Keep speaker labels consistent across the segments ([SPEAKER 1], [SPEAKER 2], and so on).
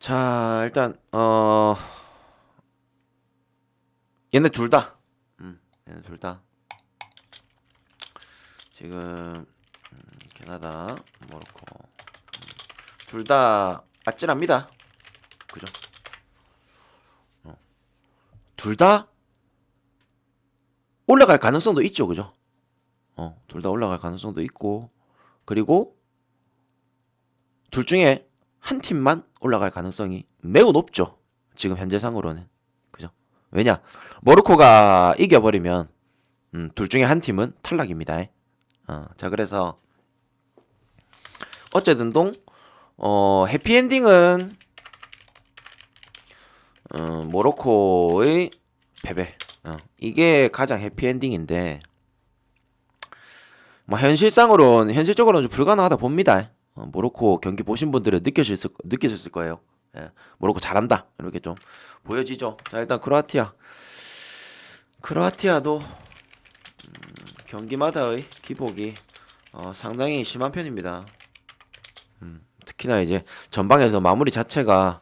[SPEAKER 1] 자, 일단 얘네 둘 다, 얘네 둘 다 지금 캐나다, 모로코 둘 다 아찔합니다. 그죠? 둘 다 올라갈 가능성도 있죠, 그죠? 둘 다 올라갈 가능성도 있고, 그리고 둘 중에 한 팀만 올라갈 가능성이 매우 높죠. 지금 현재상으로는. 그죠? 왜냐? 모로코가 이겨버리면 둘 중에 한 팀은 탈락입니다. 자, 그래서 어쨌든 해피엔딩은 모로코의 패배. 이게 가장 해피엔딩인데 뭐 현실적으로는 좀 불가능하다 봅니다. 모로코 경기 보신 분들은 느끼셨을 거예요. 예, 모로코 잘한다 이렇게 좀 보여지죠. 자, 일단 크로아티아도 경기마다의 기복이 상당히 심한 편입니다. 특히나 이제 전방에서 마무리 자체가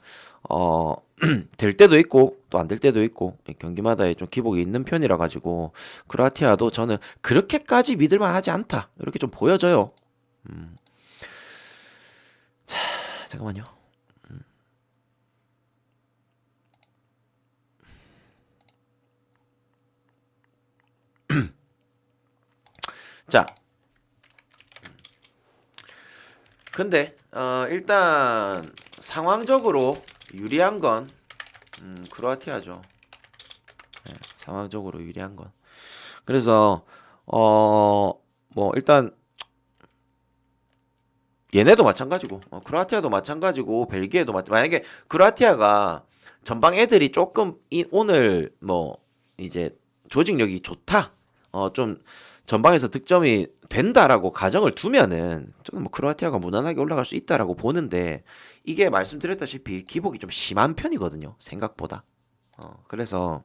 [SPEAKER 1] 될 때도 있고 또 안 될 때도 있고 경기마다의 좀 기복이 있는 편이라 가지고 크로아티아도 저는 그렇게까지 믿을만 하지 않다 이렇게 좀 보여져요. 자, 잠깐만요. 자, 근데 일단 상황적으로 유리한 건 크로아티아죠. 네, 상황적으로 유리한 건. 그래서 뭐 일단 얘네도 마찬가지고 크로아티아도 마찬가지고 벨기에도 만약에 크로아티아가 전방 애들이 조금 오늘 뭐 이제 조직력이 좋다 좀 전방에서 득점이 된다라고 가정을 두면은 저는 뭐 크로아티아가 무난하게 올라갈 수 있다라고 보는데 이게 말씀드렸다시피 기복이 좀 심한 편이거든요, 생각보다. 그래서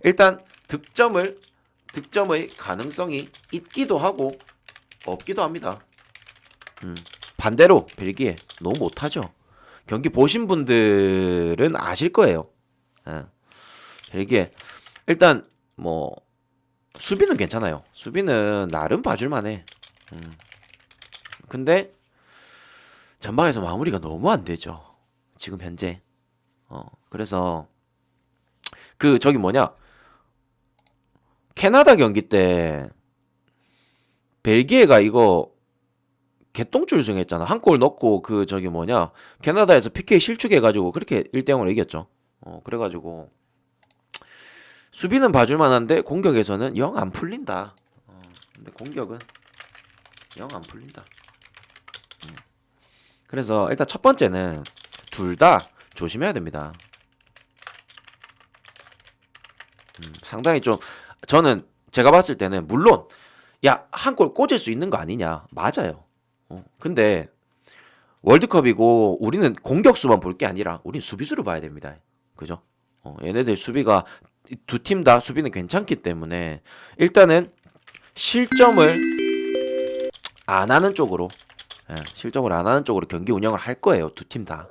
[SPEAKER 1] 일단 득점의 가능성이 있기도 하고 없기도 합니다. 반대로 벨기에 너무 못하죠. 경기 보신 분들은 아실 거예요. 예. 벨기에 일단 뭐 수비는 괜찮아요. 수비는 나름 봐줄만해. 근데 전방에서 마무리가 너무 안 되죠. 지금 현재. 그래서 그 저기 뭐냐 캐나다 경기 때 벨기에가 이거 개똥줄 승했잖아. 한 골 넣고 그 저기 뭐냐 캐나다에서 PK 실축해가지고 그렇게 1대0으로 이겼죠. 그래가지고 수비는 봐줄 만한데 공격에서는 영 안 풀린다. 근데 공격은 영 안 풀린다. 그래서 일단 첫 번째는 둘 다 조심해야 됩니다. 상당히 좀 저는 제가 봤을 때는 물론 야 한 골 꽂을 수 있는 거 아니냐 맞아요. 근데 월드컵이고 우리는 공격수만 볼 게 아니라 우린 수비수를 봐야 됩니다. 그죠? 얘네들 수비가 두 팀 다 수비는 괜찮기 때문에 일단은 실점을 안 하는 쪽으로 실점을 안 하는 쪽으로 경기 운영을 할 거예요. 두 팀 다.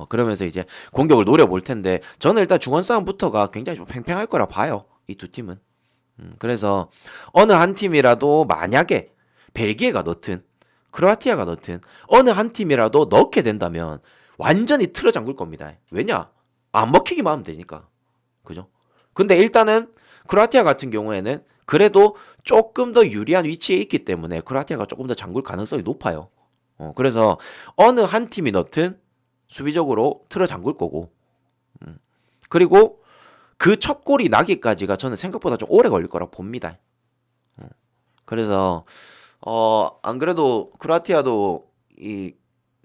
[SPEAKER 1] 그러면서 이제 공격을 노려볼 텐데 저는 일단 중원 싸움부터가 굉장히 좀 팽팽할 거라 봐요. 이 두 팀은. 그래서 어느 한 팀이라도 만약에 벨기에가 넣든 크로아티아가 넣든 어느 한 팀이라도 넣게 된다면 완전히 틀어 잠글 겁니다. 왜냐? 안 먹히기만 하면 되니까. 그죠? 근데 일단은 크로아티아 같은 경우에는 그래도 조금 더 유리한 위치에 있기 때문에 크로아티아가 조금 더 잠글 가능성이 높아요. 그래서 어느 한 팀이 넣든 수비적으로 틀어 잠글 거고. 그리고 그 첫 골이 나기까지가 저는 생각보다 좀 오래 걸릴 거라 봅니다. 그래서 안 그래도 크로아티아도 이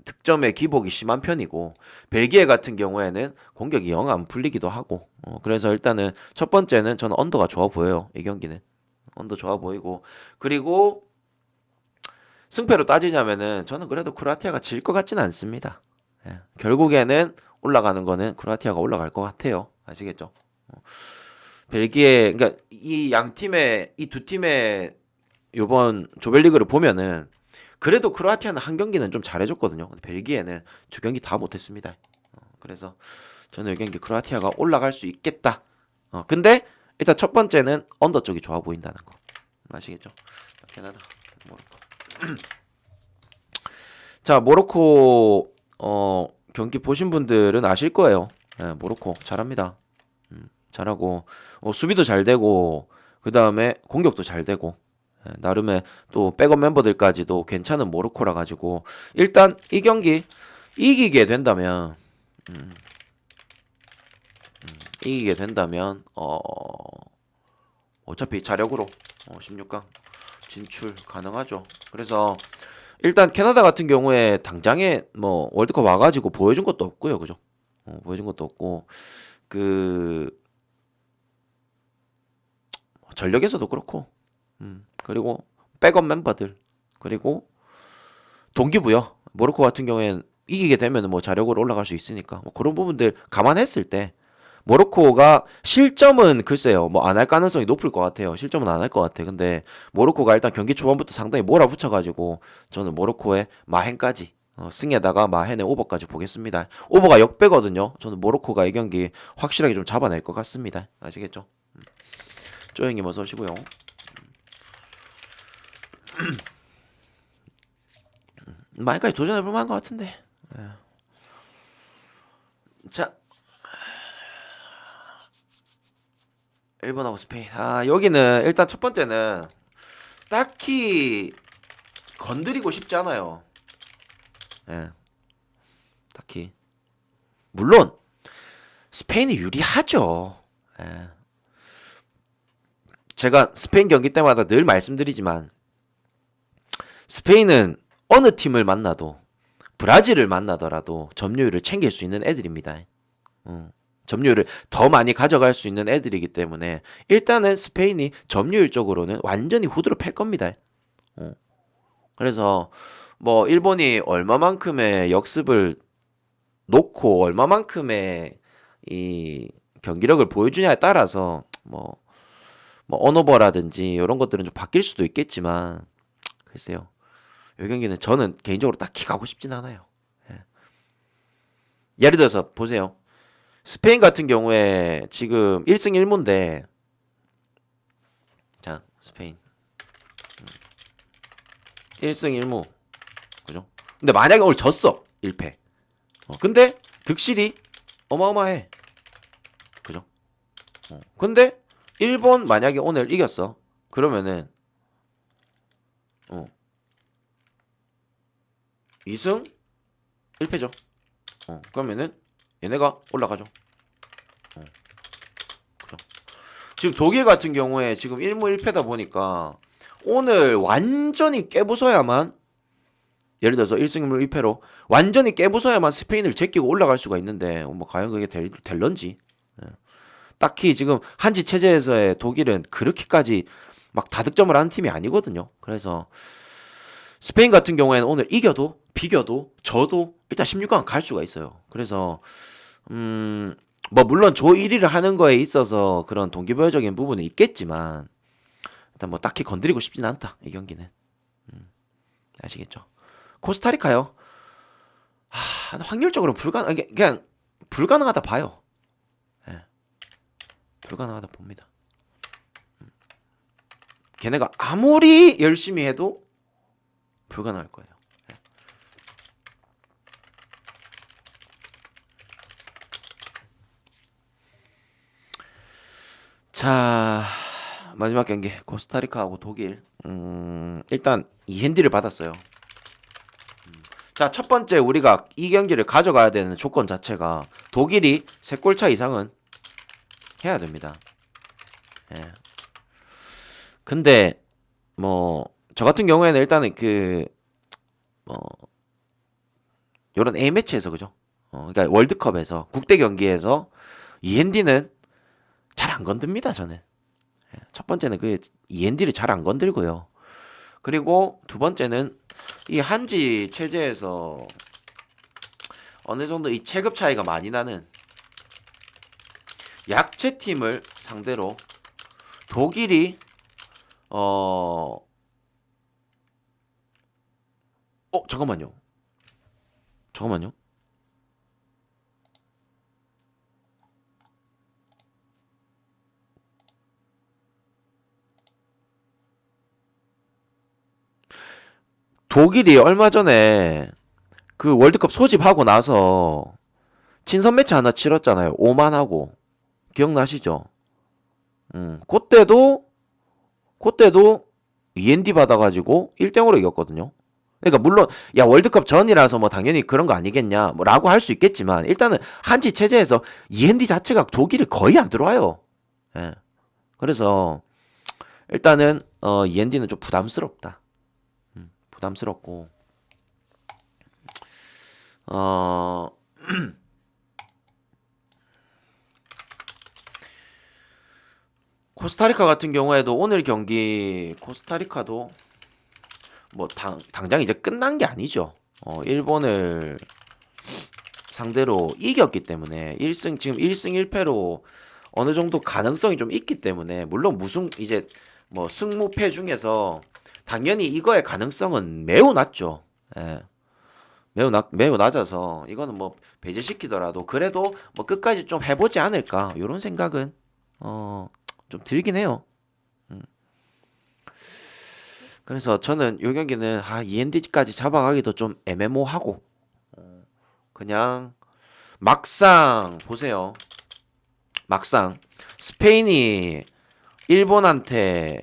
[SPEAKER 1] 득점의 기복이 심한 편이고 벨기에 같은 경우에는 공격이 영 안 풀리기도 하고 그래서 일단은 첫 번째는 저는 언더가 좋아 보여요. 이 경기는 언더 좋아 보이고 그리고 승패로 따지자면은 저는 그래도 크로아티아가 질 것 같지는 않습니다. 예. 결국에는 올라가는 거는 크로아티아가 올라갈 것 같아요. 아시겠죠? 벨기에 그러니까 이 양 팀의 이 두 팀의 요번 조별리그를 보면은 그래도 크로아티아는 한 경기는 좀 잘해줬거든요. 근데 벨기에는 두 경기 다 못했습니다. 그래서 저는 이 경기 크로아티아가 올라갈 수 있겠다. 근데 일단 첫 번째는 언더 쪽이 좋아 보인다는 거 아시겠죠? 캐나다, 모로코. 자, 모로코 경기 보신 분들은 아실 거예요. 예, 모로코 잘합니다. 잘하고 수비도 잘 되고 그 다음에 공격도 잘 되고 나름의 또 백업 멤버들까지도 괜찮은 모로코라 가지고 일단 이 경기 이기게 된다면 이기게 된다면 어차피 자력으로 16강 진출 가능하죠. 그래서 일단 캐나다 같은 경우에 당장에 뭐 월드컵 와가지고 보여준 것도 없고요, 그죠? 보여준 것도 없고 그 전력에서도 그렇고, 그리고 백업 멤버들 그리고 동기부여 모로코 같은 경우에는 이기게 되면 뭐 자력으로 올라갈 수 있으니까 뭐 그런 부분들 감안했을 때 모로코가 실점은 글쎄요 뭐 안 할 가능성이 높을 것 같아요. 실점은 안 할 것 같아. 근데 모로코가 일단 경기 초반부터 상당히 몰아붙여가지고 저는 모로코의 마헨까지 승에다가 마헨의 오버까지 보겠습니다. 오버가 역배거든요. 저는 모로코가 이 경기 확실하게 좀 잡아낼 것 같습니다. 아시겠죠? 쪼형님 어서 오시고요. 마헨까지 도전해볼 만한 것 같은데. 자, 일본하고 스페인. 여기는 일단 첫 번째는 딱히 건드리고 싶지 않아요. 예, 딱히. 물론 스페인이 유리하죠. 예. 제가 스페인 경기 때마다 늘 말씀드리지만 스페인은 어느 팀을 만나도 브라질을 만나더라도 점유율을 챙길 수 있는 애들입니다. 점유율을 더 많이 가져갈 수 있는 애들이기 때문에 일단은 스페인이 점유율적으로는 완전히 후드로 팰 겁니다. 그래서 뭐 일본이 얼마만큼의 역습을 놓고 얼마만큼의 이 경기력을 보여주냐에 따라서 뭐 언오버라든지 이런 것들은 좀 바뀔 수도 있겠지만 글쎄요. 이 경기는 저는 개인적으로 딱히 가고 싶진 않아요. 예. 예를 들어서 보세요. 스페인 같은 경우에 지금 1승 1무인데 자 스페인 1승 1무 그죠? 근데 만약에 오늘 졌어 1패 근데 득실이 어마어마해 그죠? 근데 일본 만약에 오늘 이겼어 그러면은 2승 1패죠. 그러면은 얘네가 올라가죠. 그죠? 지금 독일 같은 경우에 지금 1무 1패다 보니까 오늘 완전히 깨부숴야만 예를 들어서 1승 1무 1패로 완전히 깨부숴야만 스페인을 제끼고 올라갈 수가 있는데 뭐 과연 그게 될런지 딱히 지금 한지 체제에서의 독일은 그렇게까지 막 다득점을 하는 팀이 아니거든요. 그래서 스페인 같은 경우에는 오늘 이겨도 비겨도 져도 일단 16강 갈 수가 있어요. 그래서 뭐 물론 조 1위를 하는 거에 있어서 그런 동기부여적인 부분은 있겠지만 일단 뭐 딱히 건드리고 싶진 않다 이 경기는. 아시겠죠? 코스타리카요. 확률적으로 그냥 불가능하다 봐요. 예, 불가능하다 봅니다. 걔네가 아무리 열심히 해도 불가능할 거예요. 예. 자 마지막 경기 코스타리카하고 독일. 일단 이 핸디를 받았어요. 자, 첫 번째 우리가 이 경기를 가져가야 되는 조건 자체가 독일이 3골 차 이상은 해야 됩니다. 예. 근데 뭐 저 같은 경우에는 일단은 요런 A매치에서 그죠? 그러니까 월드컵에서 국대 경기에서 이엔디는 잘 안 건듭니다, 저는. 첫 번째는 이엔디를 잘 안 건들고요. 그리고 두 번째는 이 한지 체제에서 어느 정도 이 체급 차이가 많이 나는 약체 팀을 상대로 독일이 잠깐만요. 독일이 얼마 전에 그 월드컵 소집하고 나서 친선 매치 하나 치렀잖아요. 오만하고. 기억나시죠? 그때도 END 받아가지고 1대0으로 이겼거든요. 그러니까 물론 야 월드컵 전이라서 뭐 당연히 그런 거 아니겠냐 뭐라고 할 수 있겠지만 일단은 한지 체제에서 END 자체가 독일이 거의 안 들어와요. 예. 그래서 일단은 END는 좀 부담스럽다. 부담스럽고 어 코스타리카 같은 경우에도 오늘 경기 코스타리카도 뭐 당장 이제 끝난 게 아니죠. 일본을 상대로 이겼기 때문에 1승 지금 1승 1패로 어느 정도 가능성이 좀 있기 때문에 물론 무슨 이제 뭐 승무패 중에서 당연히 이거의 가능성은 매우 낮죠. 예. 매우 낮아서 이거는 뭐 배제시키더라도 그래도 뭐 끝까지 좀 해보지 않을까 이런 생각은 좀 들긴 해요. 그래서 저는 요 경기는 END까지 잡아가기도 좀 애매모하고 그냥 막상 보세요. 막상 스페인이 일본한테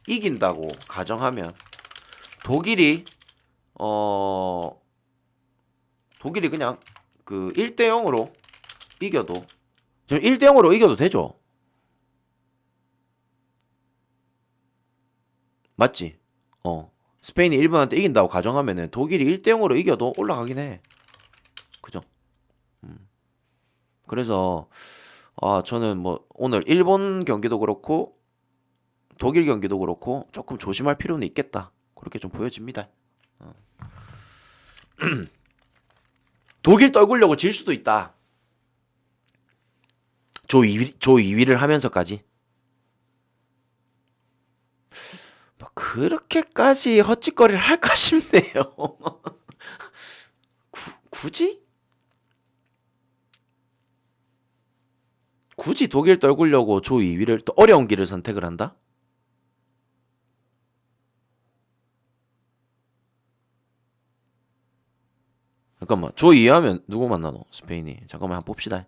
[SPEAKER 1] 이긴다고 가정하면 독일이 독일이 그냥 그 1대0으로 이겨도 지금 1대0으로 이겨도 되죠. 맞지? 스페인이 일본한테 이긴다고 가정하면은 독일이 1대0으로 이겨도 올라가긴 해. 그죠? 그래서 저는 뭐 오늘 일본 경기도 그렇고 독일 경기도 그렇고 조금 조심할 필요는 있겠다. 그렇게 좀 보여집니다. 독일 떨구려고 질 수도 있다. 조 2위를 하면서까지. 뭐 그렇게까지 헛짓거리를 할까 싶네요. 굳이? 굳이 독일 떨구려고 조 2위를 또 어려운 길을 선택을 한다? 잠깐만 조 2위 하면 누구 만나노? 스페인이. 잠깐만 한번 봅시다.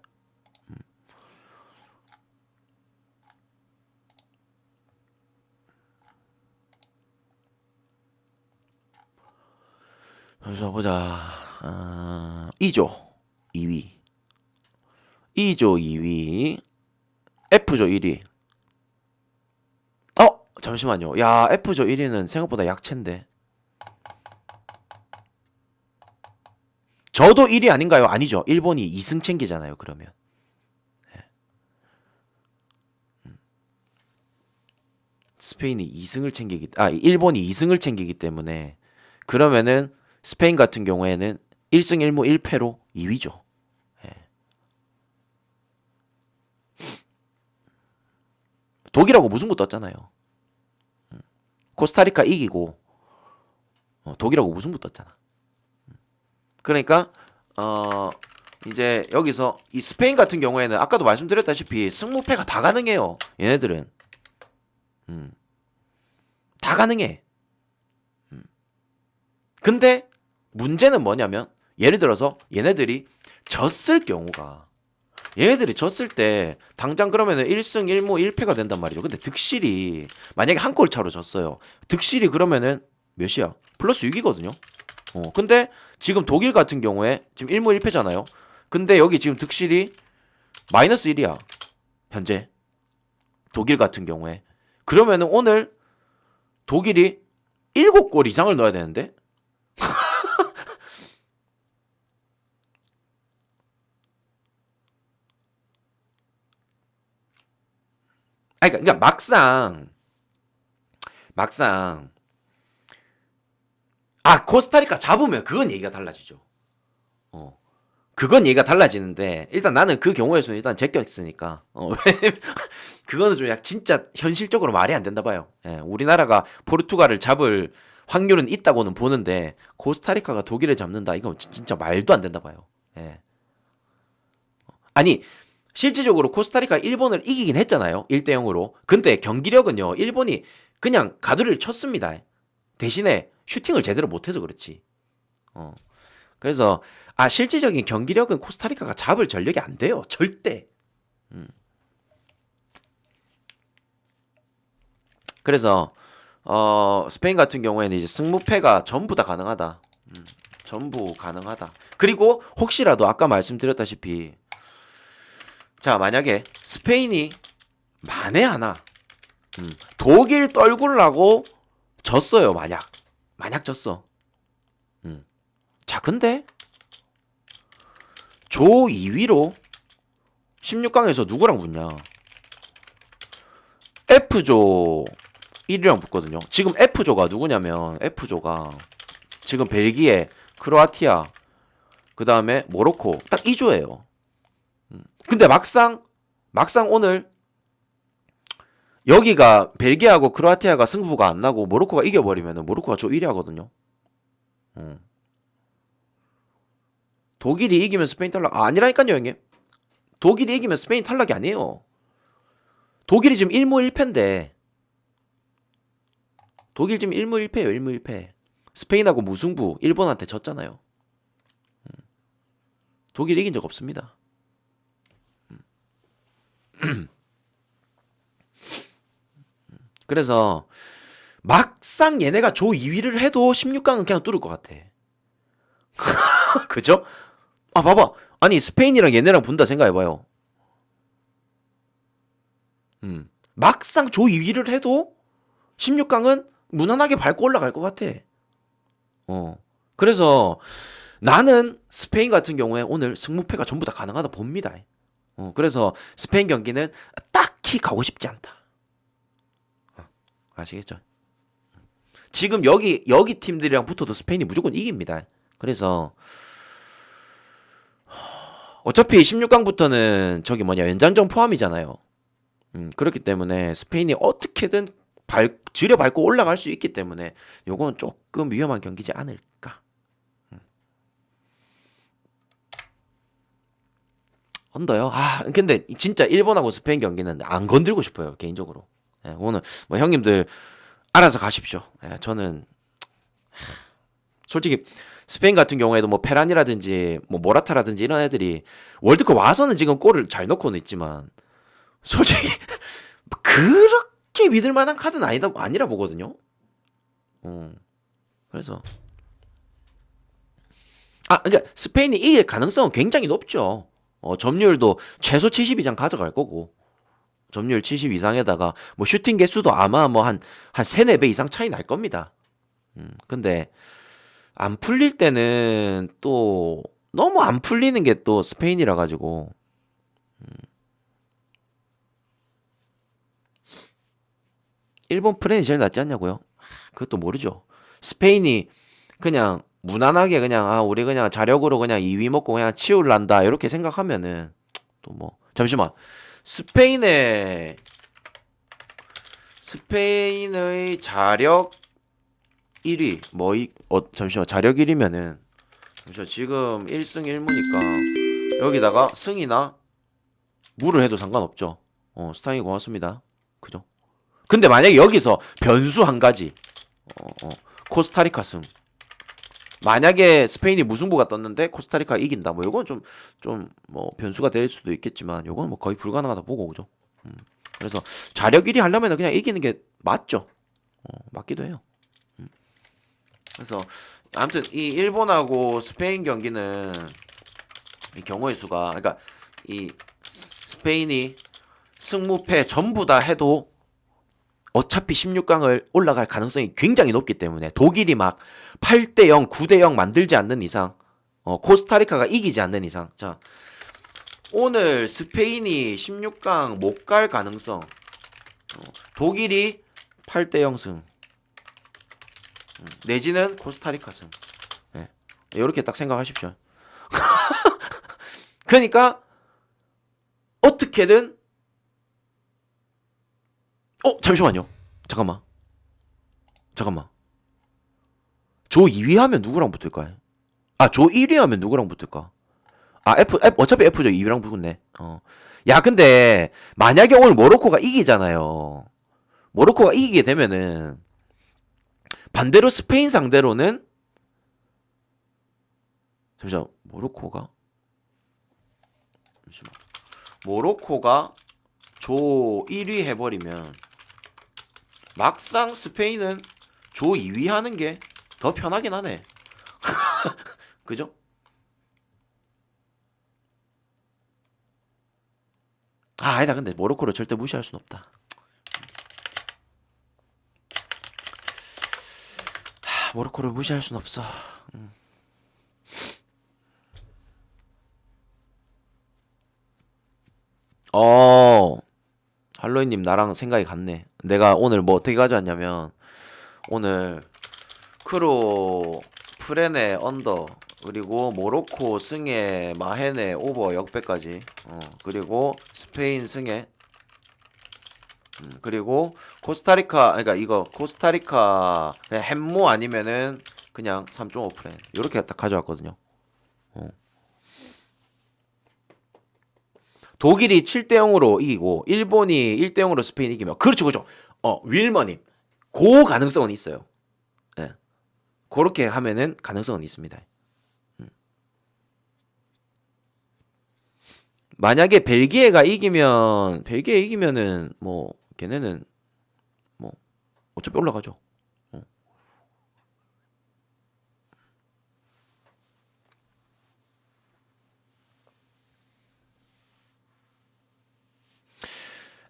[SPEAKER 1] 그래서 보자. 2조 2위 2조 2위 F조 1위. 잠시만요. 야 F조 1위는 생각보다 약체인데. 저도 1위 아닌가요? 아니죠. 일본이 2승 챙기잖아요. 그러면 스페인이 2승을 챙기기 일본이 2승을 챙기기 때문에 그러면은 스페인 같은 경우에는 1승 1무 1패로 2위죠. 독일하고 무승부 떴잖아요. 코스타리카 이기고 독일하고 무승부 떴잖아. 그러니까 이제 여기서 이 스페인 같은 경우에는 아까도 말씀드렸다시피 승무패가 다 가능해요. 얘네들은 다 가능해. 근데 문제는 뭐냐면 예를 들어서 얘네들이 졌을 때 당장 그러면은 1승 1무 1패가 된단 말이죠. 근데 득실이 만약에 한 골 차로 졌어요. 득실이 그러면은 몇이야? 플러스 6이거든요. 근데 지금 독일 같은 경우에 지금 1무 1패잖아요. 근데 여기 지금 득실이 마이너스 1이야. 현재 독일 같은 경우에. 그러면은 오늘 독일이 7골 이상을 넣어야 되는데 그러니까 막상 코스타리카 잡으면 그건 얘기가 달라지죠. 그건 얘기가 달라지는데 일단 나는 그 경우에서는 일단 제껴있으니까 그거는 좀 진짜 현실적으로 말이 안 된다 봐요. 우리나라가 포르투갈을 잡을 확률은 있다고는 보는데 코스타리카가 독일을 잡는다 이건 진짜 말도 안 된다 봐요. 아니 실질적으로 코스타리카 일본을 이기긴 했잖아요. 1대0으로. 근데 경기력은요. 일본이 그냥 가두리를 쳤습니다. 대신에 슈팅을 제대로 못해서 그렇지. 어. 그래서 실질적인 경기력은 코스타리카가 잡을 전력이 안 돼요. 절대. 그래서 스페인 같은 경우에는 이제 승무패가 전부 다 가능하다. 전부 가능하다. 그리고 혹시라도 아까 말씀드렸다시피 자 만약에 스페인이 만에 하나 독일 떨굴라고 졌어요. 만약 졌어. 자 근데 조 2위로 16강에서 누구랑 붙냐? F조 1위랑 붙거든요. 지금 F조가 누구냐면 F조가 지금 벨기에, 크로아티아, 그 다음에 모로코 딱 2조예요. 근데 막상 오늘 여기가 벨기에하고 크로아티아가 승부가 안 나고 모로코가 이겨버리면 모로코가 조 1위 하거든요. 독일이 이기면 스페인 탈락 아니라니까요 형님. 독일이 이기면 스페인 탈락이 아니에요. 독일이 지금 1무 1패인데 독일 지금 1무 1패예요. 1무 1패. 스페인하고 무승부 일본한테 졌잖아요. 독일 이긴 적 없습니다. 그래서 막상 얘네가 조 2위를 해도 16강은 그냥 뚫을 것 같아. 그죠? 봐봐. 아니 스페인이랑 얘네랑 분다 생각해봐요. 막상 조 2위를 해도 16강은 무난하게 밟고 올라갈 것 같아. 그래서 나는 스페인 같은 경우에 오늘 승무패가 전부 다 가능하다 봅니다. 그래서 스페인 경기는 딱히 가고 싶지 않다. 아시겠죠? 지금 여기 팀들이랑 붙어도 스페인이 무조건 이깁니다. 그래서 어차피 16강부터는 저기 연장전 포함이잖아요. 그렇기 때문에 스페인이 어떻게든 지려밟고 올라갈 수 있기 때문에 요건 조금 위험한 경기지 않을까. 언더요? 근데 진짜 일본하고 스페인 경기는 안 건들고 싶어요 개인적으로. 오늘 형님들 알아서 가십시오. 저는 솔직히 스페인 같은 경우에도 페란이라든지 모라타라든지 이런 애들이 월드컵 와서는 지금 골을 잘 넣고는 있지만 솔직히 그렇게 믿을 만한 카드는 아니라 보거든요. 그래서 그러니까 스페인이 이길 가능성은 굉장히 높죠. 점유율도 최소 70 이상 가져갈 거고 점유율 70 이상에다가 슈팅 개수도 아마 한 3, 4배 이상 차이 날 겁니다. 근데 안 풀릴 때는 또 너무 안 풀리는 게 또 스페인이라 가지고 일본 프렌이 제일 낫지 않냐고요? 그것도 모르죠. 스페인이 그냥 무난하게 그냥 우리 그냥 자력으로 그냥 2위 먹고 그냥 치울란다 이렇게 생각하면은 또 잠시만 스페인의 자력 1위 잠시만 자력 1위면은 잠시만 지금 1승 1무니까 여기다가 승이나 무를 해도 상관없죠. 스타잉이 고맙습니다. 그죠? 근데 만약에 여기서 변수 한 가지 코스타리카 승 만약에 스페인이 무승부가 떴는데 코스타리카 이긴다 요건 좀 변수가 될 수도 있겠지만 요건 거의 불가능하다 보고 그죠? 그래서 자력 1위 하려면 그냥 이기는 게 맞죠. 맞기도 해요. 그래서 아무튼 이 일본하고 스페인 경기는 이 경우의 수가 그러니까 이 스페인이 승무패 전부 다 해도 어차피 16강을 올라갈 가능성이 굉장히 높기 때문에 독일이 8대0, 9대0 만들지 않는 이상 코스타리카가 이기지 않는 이상 자 오늘 스페인이 16강 못 갈 가능성 독일이 8대0 승 내지는 코스타리카 승 이렇게 딱 생각하십시오. 그러니까 어떻게든 잠시만요. 잠깐만. 조 2위 하면 누구랑 붙을까? 조 1위 하면 누구랑 붙을까? 어차피 F죠. 2위랑 붙네. 야, 근데 만약에 오늘 모로코가 이기잖아요. 모로코가 이기게 되면은 반대로 스페인 상대로는 잠시만 모로코가 조 1위 해버리면 막상 스페인은 조 2위 하는 게 더 편하긴 하네. 그죠? 아니다. 근데 모로코를 절대 무시할 순 없다. 모로코를 무시할 순 없어. 할로이님 나랑 생각이 같네. 내가 오늘 뭐 어떻게 가져왔냐면 오늘 크로 프레네 언더 그리고 모로코 승에 마헤네 오버 역배까지 그리고 스페인 승에 그리고 코스타리카 그러니까 이거 코스타리카 그냥 햄모 아니면은 그냥 3.5 프레 이렇게 딱 가져왔거든요. 독일이 7대 0으로 이기고 일본이 1대 0으로 스페인 이기면 그렇죠. 그렇죠. 윌머님 그 가능성은 있어요. 예. 그렇게 하면은 가능성은 있습니다. 만약에 벨기에 이기면은 뭐 걔네는 뭐 어차피 올라가죠.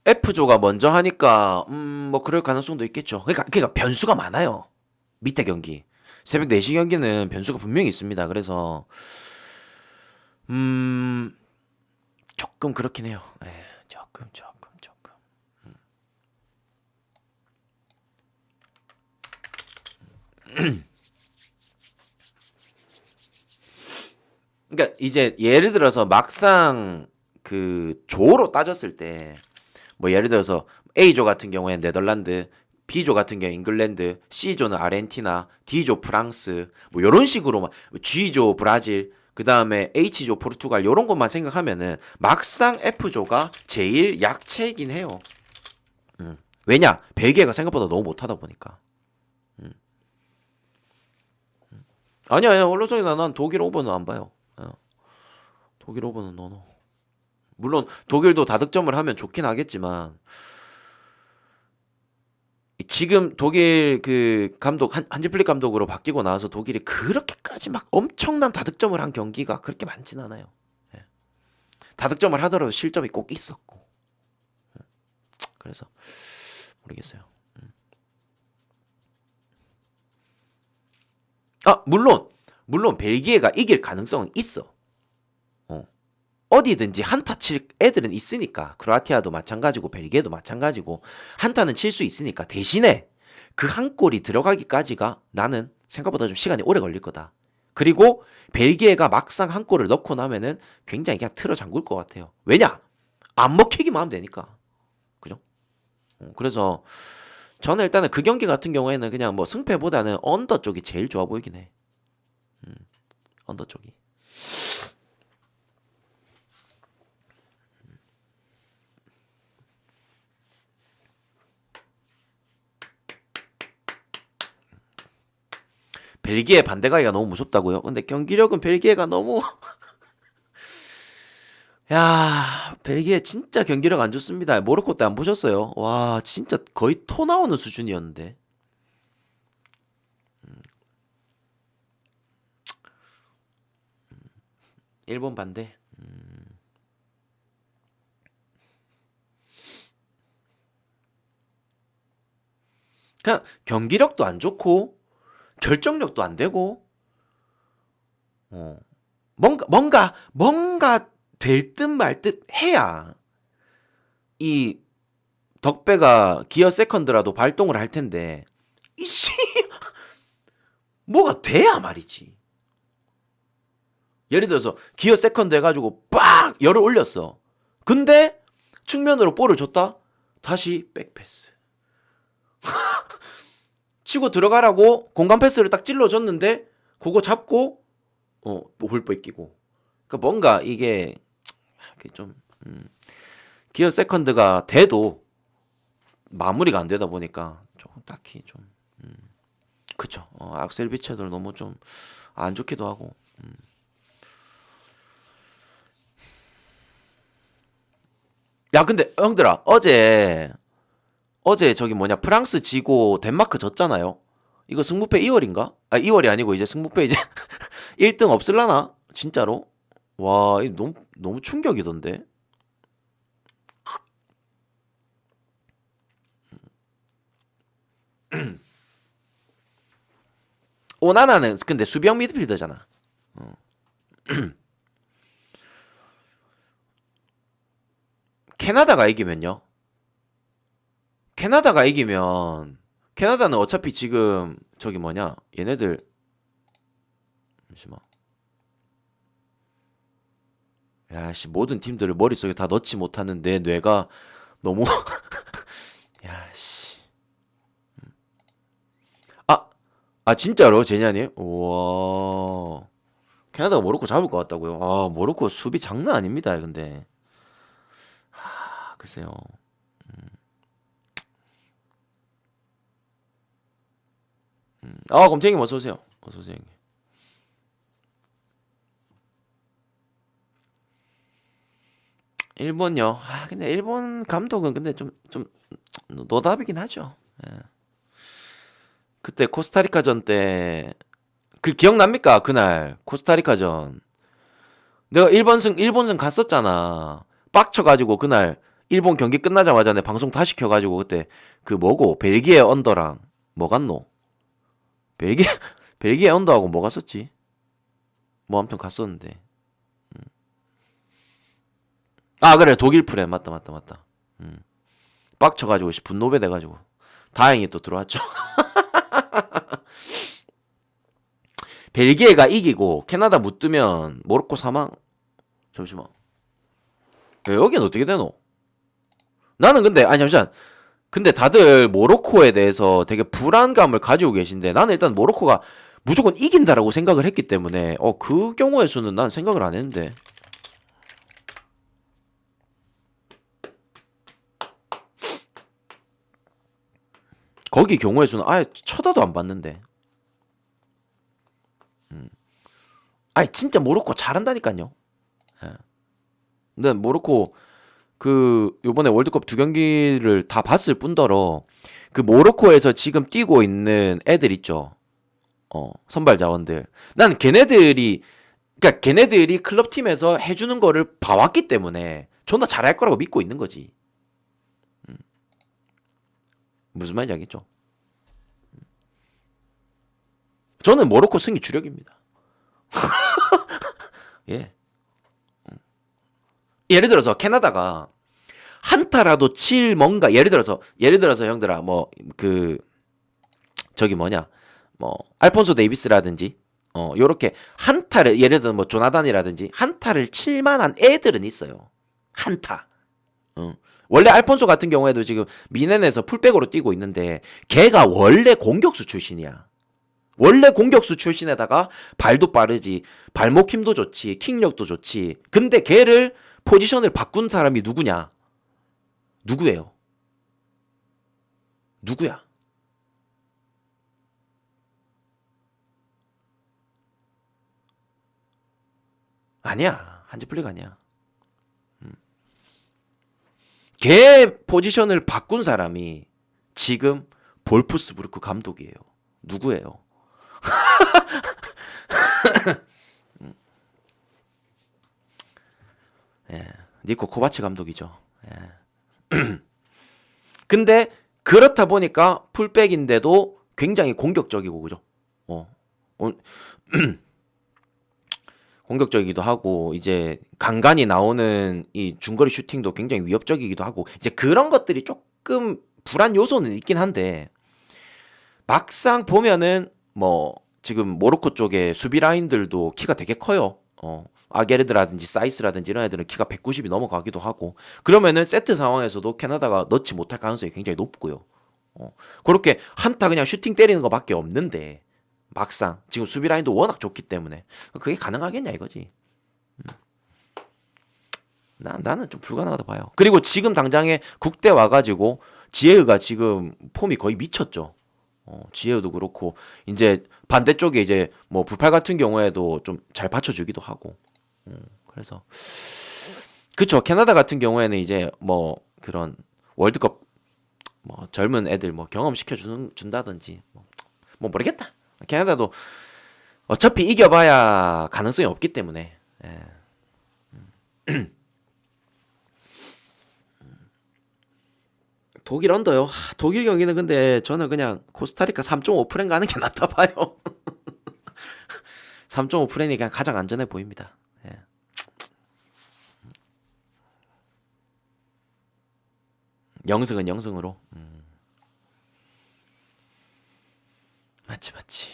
[SPEAKER 1] F조가 먼저 하니까 뭐 그럴 가능성도 있겠죠. 그러니까 변수가 많아요. 밑에 경기. 새벽 4시 경기는 변수가 분명히 있습니다. 그래서 조금 그렇긴 해요. 예, 조금. 그러니까 이제 예를 들어서 막상 그 조로 따졌을 때 뭐 예를 들어서 A조 같은 경우에는 네덜란드, B조 같은 경우 잉글랜드, C조는 아르헨티나, D조 프랑스 뭐 요런 식으로 막 G조 브라질 그다음에 H조 포르투갈 요런 것만 생각하면은 막상 F조가 제일 약체이긴 해요. 왜냐? 벨기에가 생각보다 너무 못하다 보니까. 아니야, 홀로서이나 난 독일 오버는 안 봐요. 독일 오버는 노노. 물론 독일도 다득점을 하면 좋긴 하겠지만 지금 독일 그 감독 한지 플릭 감독으로 바뀌고 나서 독일이 그렇게까지 막 엄청난 다득점을 한 경기가 그렇게 많진 않아요. 예. 다득점을 하더라도 실점이 꼭 있었고. 그래서 모르겠어요. 물론 벨기에가 이길 가능성은 있어. 어. 어디든지 한타 칠 애들은 있으니까 크로아티아도 마찬가지고 벨기에도 마찬가지고 한타는 칠 수 있으니까 대신에 그 한 골이 들어가기까지가 나는 생각보다 좀 시간이 오래 걸릴 거다. 그리고 벨기에가 막상 한 골을 넣고 나면은 굉장히 그냥 틀어 잠글 것 같아요. 왜냐? 안 먹히기만 하면 되니까. 그죠? 그래서 저는 일단은 그 경기 같은 경우에는 그냥 뭐 승패보다는 언더 쪽이 제일 좋아 보이긴 해. 언더 쪽이. 벨기에 반대 가기가 너무 무섭다고요? 근데 경기력은 벨기에가 너무 야, 벨기에 진짜 경기력 안 좋습니다. 모로코 때 안 보셨어요? 와, 진짜 거의 토 나오는 수준이었는데. 일본 반대. 그냥 경기력도 안 좋고 결정력도 안 되고 어. 뭔가 될 듯 말 듯 해야 이 덕배가 기어 세컨드라도 발동을 할 텐데 이씨 뭐가 돼야 말이지. 예를 들어서 기어 세컨드 해가지고 빵 열을 올렸어. 근데 측면으로 볼을 줬다. 다시 백패스. 치고 들어가라고 공간 패스를 딱 찔러줬는데 그거 잡고 볼 뺏기고. 그러니까 뭔가 이게 좀 기어 세컨드가 돼도 마무리가 안 되다 보니까 조금 딱히 좀 그쵸. 악셀 비체들 너무 좀 안 좋기도 하고. 야, 근데 형들아, 어제 저기 뭐냐 프랑스 지고 덴마크 졌잖아요. 이거 승부패 2월인가? 아 2월이 아니고 이제 승부패 이제 1등 없을라나? 진짜로? 와, 이 너무 충격이던데. 오나나는 근데 수비형 미드필더잖아. 캐나다가 이기면요? 캐나다가 이기면 캐나다는 어차피 지금 저기 뭐냐 얘네들 잠시만. 야씨 모든 팀들을 머릿속에 다 넣지 못하는 내 뇌가 너무 야씨. 아, 아 진짜로 제냐님? 우와. 캐나다가 모로코 잡을 것 같다고요? 아 모로코 수비 장난 아닙니다. 근데 글쎄요. 아 검탱이님 어서 오세요. 어서 오세요. 형님. 일본요. 아 근데 일본 감독은 근데 좀 노답이긴 하죠. 예. 그때 코스타리카전 때 그 기억납니까? 그날 코스타리카전 내가 일본승 갔었잖아. 빡쳐가지고 그날 일본 경기 끝나자마자 내 방송 다시 켜가지고 그때 그 뭐고 벨기에 언더랑 뭐 갔노? 벨기에 벨기에 언더하고 뭐 갔었지? 뭐 아무튼 갔었는데. 아 그래 독일 프레 맞다. 음. 빡쳐가지고 분노배 돼가지고 다행히 또 들어왔죠. 벨기에가 이기고 캐나다 못 뜨면 모로코 사망. 잠시만. 야, 여긴 어떻게 되노? 나는 근데 아니 잠시만. 근데 다들 모로코에 대해서 되게 불안감을 가지고 계신데 나는 일단 모로코가 무조건 이긴다라고 생각을 했기 때문에 그 경우의 수는 난 생각을 안 했는데. 거기 경우의 수는 아예 쳐다도 안 봤는데. 아니 진짜 모로코 잘한다니까요. 예. 근데 모로코 그 요번에 월드컵 두 경기를 다 봤을 뿐더러 그 모로코에서 지금 뛰고 있는 애들 있죠. 선발 자원들. 난 걔네들이 그러니까 걔네들이 클럽 팀에서 해주는 거를 봐왔기 때문에 존나 잘할 거라고 믿고 있는 거지. 무슨 말인지 알겠죠? 저는 모로코 승리 주력입니다. 예. 예를 들어서 캐나다가 한타라도 칠 뭔가 예를 들어서 형들아 뭐 그 저기 뭐냐 뭐 알폰소 데이비스라든지 요렇게 한타를 예를 들어 뭐 조나단이라든지 한타를 칠 만한 애들은 있어요. 한타. 원래 알폰소 같은 경우에도 지금 미넨에서 풀백으로 뛰고 있는데 걔가 원래 공격수 출신이야. 원래 공격수 출신에다가 발도 빠르지, 발목 힘도 좋지, 킥력도 좋지. 근데 걔를 포지션을 바꾼 사람이 누구냐? 누구예요? 누구야? 아니야. 한지 플릭 아니야. 걔 포지션을 바꾼 사람이 지금 볼프스부르크 감독이에요. 누구예요? 예, 니코 코바치 감독이죠. 예. 근데 그렇다 보니까 풀백인데도 굉장히 공격적이고 그죠? 어, 어, 공격적이기도 하고 이제 간간이 나오는 이 중거리 슈팅도 굉장히 위협적이기도 하고 이제 그런 것들이 조금 불안 요소는 있긴 한데 막상 보면은 뭐 지금 모로코 쪽에 수비 라인들도 키가 되게 커요. 아게르드라든지 사이스라든지 이런 애들은 키가 190이 넘어가기도 하고 그러면은 세트 상황에서도 캐나다가 넣지 못할 가능성이 굉장히 높고요. 그렇게 한타 그냥 슈팅 때리는 것밖에 없는데 막상 지금 수비 라인도 워낙 좋기 때문에 그게 가능하겠냐 이거지. 나는 좀 불가능하다 봐요. 그리고 지금 당장에 국대 와가지고 지에흐가 지금 폼이 거의 미쳤죠. 지혜도 그렇고 이제 반대쪽에 이제 뭐 불팔 같은 경우에도 좀 잘 받쳐주기도 하고. 그래서 그쵸. 캐나다 같은 경우에는 이제 뭐 그런 월드컵 뭐 젊은 애들 뭐 경험시켜 준다든지 뭐 모르겠다. 캐나다도 어차피 이겨봐야 가능성이 없기 때문에. 예. 독일 언더요. 독일 경기는 근데 저는 그냥 코스타리카 3.5 프랭 가는 게 낫다 봐요. 3.5 프랭이 그냥 가장 안전해 보입니다. 예. 영승은 영승으로. 맞지 맞지.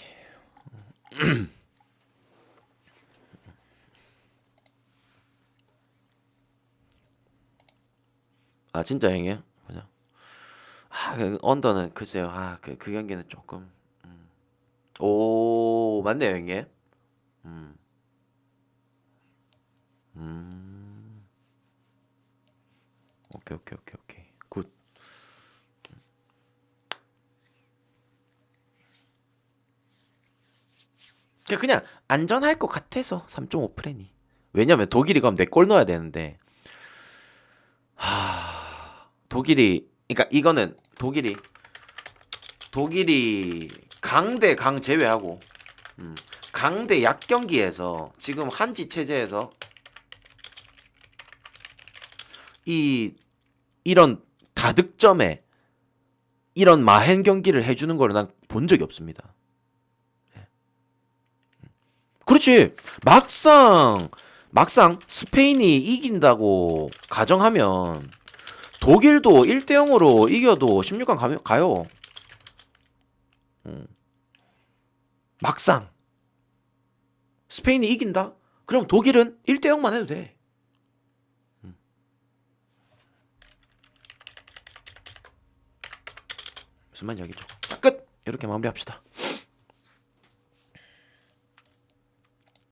[SPEAKER 1] 아 진짜 형이에요? 보자. 그 언더는 글쎄요. 그 경기는 조금. 오 맞네요 형님. 음, 음, 오케이 오케이 오케이 오케이. 굿. 그냥 안전할 것 같아서 3.5 프랭이. 왜냐면 독일이 그럼 4골 넣어야 되는데 독일이 그러니까 이거는 독일이 강대 강 제외하고 강대 약 경기에서 지금 한지 체제에서 이 이런 다득점에 이런 마행 경기를 해주는 걸 난 본 적이 없습니다. 그렇지. 막상 스페인이 이긴다고 가정하면 독일도 1대 0으로 이겨도 16강 가요. 막상 스페인이 이긴다? 그럼 독일은 1대 0만 해도 돼. 무슨 말인지 알겠죠? 자, 끝! 이렇게 마무리합시다.